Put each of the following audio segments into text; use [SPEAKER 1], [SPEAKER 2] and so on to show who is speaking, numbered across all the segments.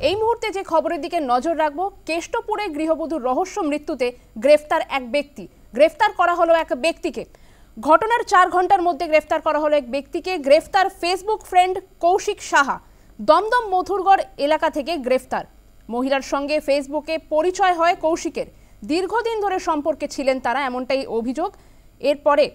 [SPEAKER 1] এই মুহূর্তে যে খবরের দিকে নজর রাখবো, কেষ্টপুরে গৃহবধূর রহস্য মৃত্যুতে গ্রেফতার এক ব্যক্তি। গ্রেফতার করা হলো এক ব্যক্তিকে। ঘটনার 4 ঘন্টার মধ্যে গ্রেফতার করা হলো এক ব্যক্তিকে। গ্রেফতার ফেসবুক ফ্রেন্ড কৌশিক সাহা। দমদম মধুরগড় এলাকা থেকে গ্রেফতার। মহিলার সঙ্গে ফেসবুকে পরিচয় হয় কৌশিকের। দীর্ঘদিন ধরে সম্পর্কে ছিলেন তারা, এমনটাই অভিযোগ। এরপরে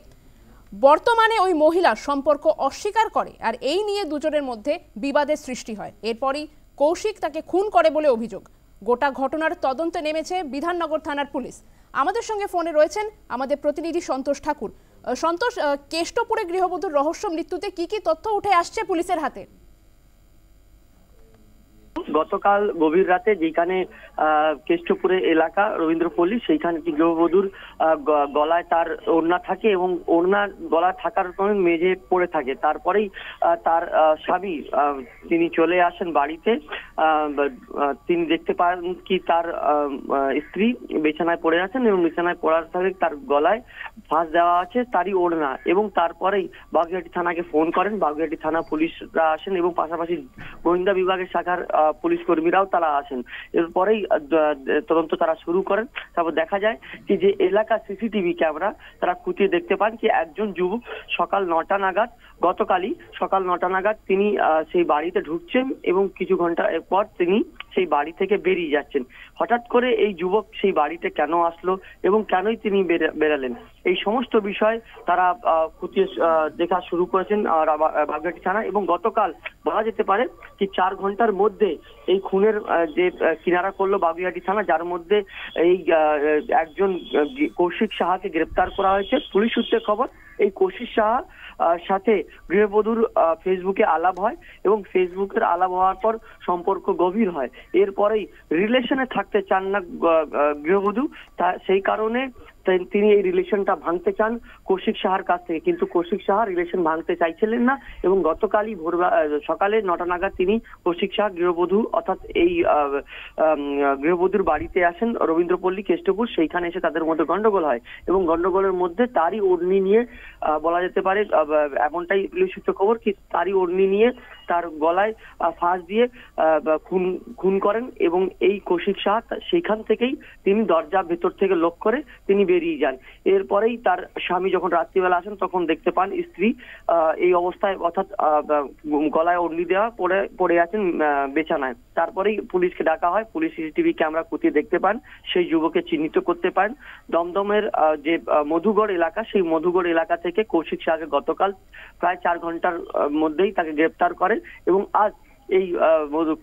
[SPEAKER 1] বর্তমানে ওই মহিলা সম্পর্ক অস্বীকার করে, আর এই নিয়ে দুজনের মধ্যে বিবাদের সৃষ্টি হয়। এরপরই কৌশিক তাকে খুন করে বলে অভিযোগ। গোটা ঘটনার তদন্তে নেমেছে বিধাননগর থানার পুলিশ। আমাদের সঙ্গে ফোনে রয়েছেন আমাদের প্রতিনিধি সন্তোষ ঠাকুর। সন্তোষ, কেষ্টপুরে গৃহবধূর রহস্য মৃত্যুতে কি কি তথ্য উঠে আসছে পুলিশের হাতে?
[SPEAKER 2] গতকাল গভীর রাতে যেখানে কেষ্টপুরে এলাকা রবীন্দ্রপল্লী, সেইখানে গৃহবধূর গলায় তার ওড়না থাকে এবং ওড়না গলা থাকার কারণে মেঝে পড়ে থাকে। তারপরেই তার স্বামী তিনি চলে আসেন বাড়িতে। তিনি দেখতে পান কি তার স্ত্রী বিছানায় পড়ে আছেন এবং বিছানায় পড়ার থাকে তার গলায় ফাঁস দেওয়া আছে তারই ওড়না। এবং তারপরেই বাগুইআটি থানাকে ফোন করেন। বাগুইআটি থানা পুলিশরা আসেন এবং পাশাপাশি গোয়েন্দা বিভাগের শাখার পুলিশ কর্মীরাও তারা আসেন। এরপরেই তদন্ত তারা শুরু করেন। তারপর দেখা যায় কি যে এলাকা সিসিটিভি ক্যামেরা তারা খুঁটিয়ে দেখতে পান কি একজন যুবক সকাল 9টা নাগাদ, গতকালই সকাল 9টা নাগাদ তিনি সেই বাড়িতে ঢুকছেন এবং কিছু ঘন্টা পর তিনি সেই বাড়ি থেকে বেরিয়ে যাচ্ছেন। হঠাৎ করে এই যুবক সেই বাড়িতে কেন আসলো এবং কেনই তিনি বেরালেন, এই সমস্ত বিষয় তারা খুঁটিয়ে দেখা শুরু করেছেন বাগুইআটি থানা। এবং গতকাল বলা যেতে পারে কি 4 ঘন্টার মধ্যে এই খুনের যে কিনারা করলো বাগুইআটি থানা, যার মধ্যে এই একজন কৌশিক সাহাকে গ্রেপ্তার করা হয়েছে। পুলিশ সূত্রে খবর, এই কৌশিক সাহা সাথে গৃহবধূর ফেসবুকে আলাপ হয় এবং ফেসবুকের আলাপ হওয়ার পর সম্পর্ক গভীর হয়। এরপরেই রিলেশনে থাকতে চান না গৃহবধূ, সেই কারণে তিনি এই রিলেশনটা ভাঙতে চান কৌশিক সাহার কাছ থেকে, কিন্তু কৌশিক সাহা রিলেশন ভাঙতে চাইছিলেন না। এবং গতকালই সকালে 9টা নাগাদ তিনি কৌশিক সাহা গৃহবধূ অর্থাৎ এই গৃহবধূর বাড়িতে আসেন রবীন্দ্রপল্লী কেষ্টপুর। সেইখানে এসে তাদের মধ্যে গন্ডগোল হয় এবং গন্ডগোলের মধ্যে তারই ওড়নি নিয়ে বলা যেতে পারে, এমনটাই পুলিশ সূত্রে খবর কি তারই ওড়নি নিয়ে তার গলায় ফাঁস দিয়ে খুন করেন। এবং এই কৌশিক সাহা সেইখান থেকেই তিনি দরজা ভেতর থেকে লক করে তিনি বেরিয়ে যান। এরপরেই তার স্বামী যখন রাত্রিবেলা আসেন তখন দেখতে পান স্ত্রী এই অবস্থায় অর্থাৎ গলায় ওড়নি দেওয়া পড়ে আছেন বিছানায়। তারপরেই পুলিশকে ডাকা হয়। পুলিশ সিসিটিভি ক্যামেরা খুঁটিয়ে দেখতে পান, সেই যুবককে চিহ্নিত করতে পারেন। দমদমের যে মধুগড় এলাকা, সেই মধুগড় এলাকা থেকে কৌশিক সাহাকে গতকাল প্রায় 4 ঘন্টার মধ্যেই তাকে গ্রেপ্তার করে এবং আজ এই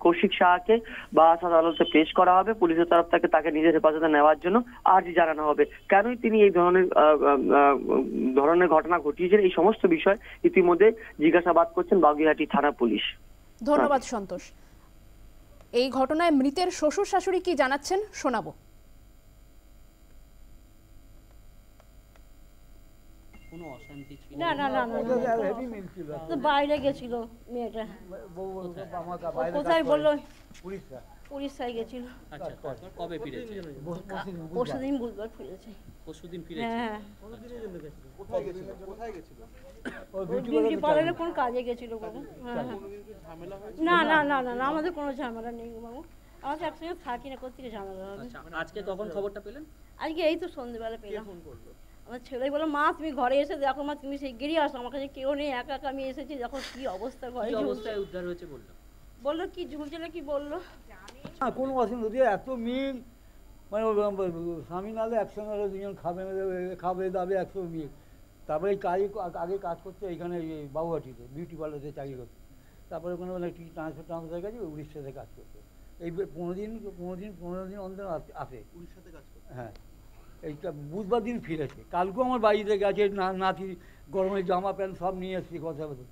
[SPEAKER 2] কৌশিক সাহাকে বারাসাত আদালতে পেশ করা হবে। পুলিশের তরফ থেকে তাকে নিজের হেফাজতে নেওয়ার জন্য আর্জি জানানো হবে। কেনই তিনি এই ধরনের ঘটনা ঘটিয়েছেন, এই সমস্ত বিষয় ইতিমধ্যে জিজ্ঞাসাবাদ করছেন বাগুইআটি থানা পুলিশ।
[SPEAKER 1] ধন্যবাদ সন্তোষ। এই ঘটনায় মৃতের শ্বশুর শাশুড়ি কি জানাচ্ছেন শোনাবো।
[SPEAKER 3] কোনো অশান্তি ছিল
[SPEAKER 4] না না না তো বাইরে গেছিল মেয়েটা, কোথায় বললো উড়িষ্যায় গেছিল।
[SPEAKER 3] আচ্ছা, তারপর কবে ফিরেছে?
[SPEAKER 4] পরশুদিন বুধবার ফিরেছে।
[SPEAKER 3] পরশুদিন ফিরেছে।
[SPEAKER 4] হ্যাঁ,
[SPEAKER 5] কোথায় গেছিল?
[SPEAKER 4] বিউটি পার্লারে কোন কাজে গেছিল বাবু। হ্যাঁ, না না না না না আমাদের কোনো ঝামেলা নেই বাবু, আমাদের একসঙ্গে থাকি না, কোথেকে ঝামেলা হবে।
[SPEAKER 3] আজকে কখন খবরটা পেলেন?
[SPEAKER 4] আজকে এই তো সন্ধ্যেবেলা পেলাম। আমার ছেলেই বললো, মা তুমি ঘরে এসে দেখো, মা তুমি সেই গিয়ে আসো, আমার কাছে কেউ নেই, একা একা আমি এসেছি, দেখো কি অবস্থা ঘরে।
[SPEAKER 3] কি অবস্থায় উদ্ধার হয়েছে
[SPEAKER 4] বললো কি ঝুলছিল কি বললো।
[SPEAKER 5] কোনো অসুবিধা দিয়ে এত মিল, মানে স্বামী নালে একসঙ্গে দুজন খাবে দাবে 100 মিল। তারপরে এই আগে কাজ করতে এইখানে বাগুইআটিতে বিউটি পার্লারে চাকরি করতে, তারপরে ওখানে কি ট্রান্সফার গেছে উড়িষ্যাতে কাজ করতে। এই 15 দিন অন্তর আসে উড়িষ্যাতে কাজ করতে। হ্যাঁ, এইটা বুধবার দিন ফিরেছে। কালকেও আমার বাড়িতে গেছে, নাতি গরমের জামা প্যান্ট সব নিয়ে এসেছি কথা বলতে।